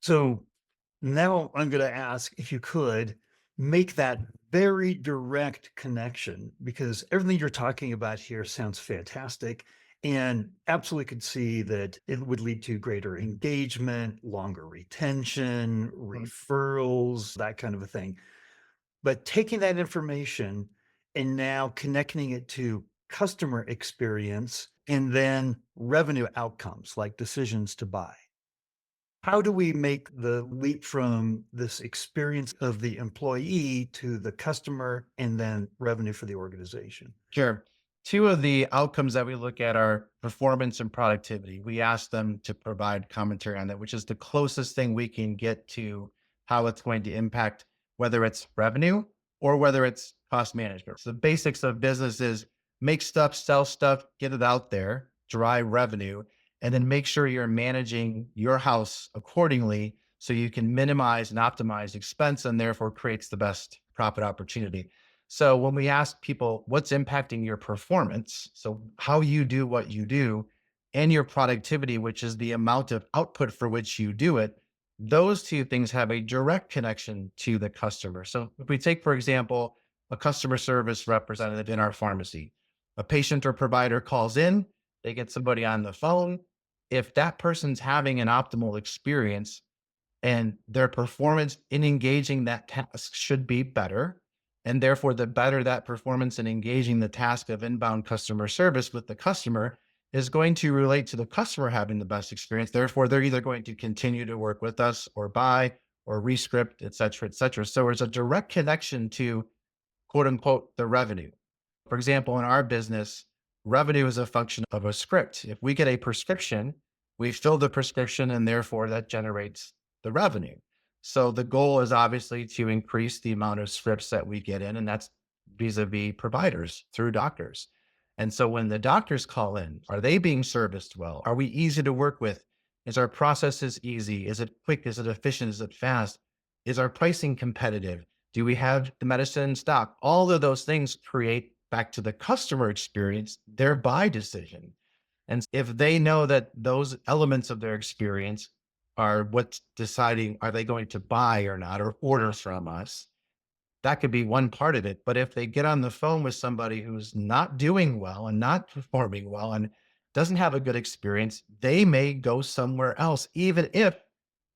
So now I'm going to ask if you could make that very direct connection because everything you're talking about here sounds fantastic and absolutely could see that it would lead to greater engagement, longer retention, referrals, that kind of a thing. But taking that information and now connecting it to customer experience and then revenue outcomes like decisions to buy. How do we make the leap from this experience of the employee to the customer and then revenue for the organization? Sure. Two of the outcomes that we look at are performance and productivity. We ask them to provide commentary on that, which is the closest thing we can get to how it's going to impact whether it's revenue or whether it's cost management. So the basics of business is make stuff, sell stuff, get it out there, drive revenue, and then make sure you're managing your house accordingly so you can minimize and optimize expense and therefore creates the best profit opportunity. So when we ask people what's impacting your performance, so how you do what you do, and your productivity, which is the amount of output for which you do it, those two things have a direct connection to the customer. So if we take, for example, a customer service representative in our pharmacy, a patient or provider calls in, they get somebody on the phone. If that person's having an optimal experience, and their performance in engaging that task should be better. And therefore, the better that performance in engaging the task of inbound customer service with the customer is going to relate to the customer having the best experience. Therefore, they're either going to continue to work with us or buy or rescript, et cetera, et cetera. So there's a direct connection to quote unquote the revenue. For example, in our business, revenue is a function of a script. If we get a prescription, we fill the prescription and therefore that generates the revenue. So the goal is obviously to increase the amount of scripts that we get in, and that's vis-a-vis providers through doctors. And so when the doctors call in, are they being serviced well? Are we easy to work with? Is our processes easy? Is it quick? Is it efficient? Is it fast? Is our pricing competitive? Do we have the medicine in stock? All of those things create back to the customer experience, their buy decision. And if they know that those elements of their experience are what's deciding, are they going to buy or not, or order from us, that could be one part of it. But if they get on the phone with somebody who's not doing well and not performing well and doesn't have a good experience, they may go somewhere else, even if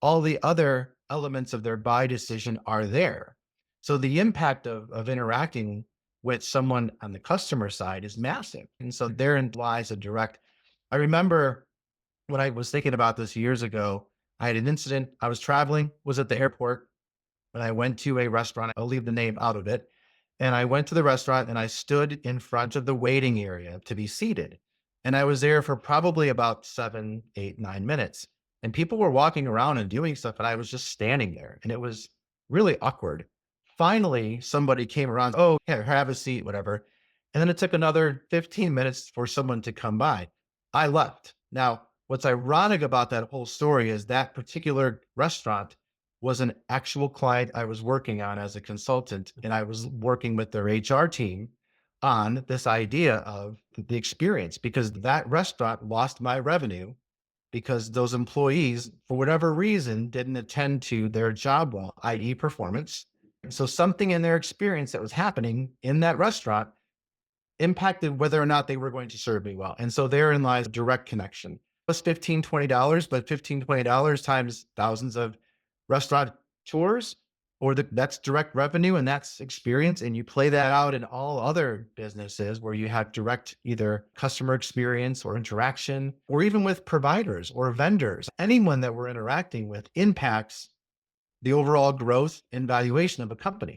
all the other elements of their buy decision are there. So the impact of interacting with someone on the customer side is massive. And so therein lies a direct. I remember when I was thinking about this years ago, I had an incident. I was traveling, was at the airport, and I went to a restaurant. I'll leave the name out of it. And I went to the restaurant and I stood in front of the waiting area to be seated. And I was there for probably about 7, 8, 9 minutes. And people were walking around and doing stuff. And I was just standing there. And it was really awkward. Finally, somebody came around. Oh, here, have a seat, whatever. And then it took another 15 minutes for someone to come by. I left. Now, what's ironic about that whole story is that particular restaurant was an actual client I was working on as a consultant, and I was working with their HR team on this idea of the experience because that restaurant lost my revenue because those employees, for whatever reason, didn't attend to their job well, i.e., performance. So something in their experience that was happening in that restaurant impacted whether or not they were going to serve me well. And so therein lies a direct connection. It was $15, $20, but $15, $20 times thousands of restaurant tours that's direct revenue and that's experience. And you play that out in all other businesses where you have direct either customer experience or interaction, or even with providers or vendors. Anyone that we're interacting with impacts the overall growth and valuation of a company.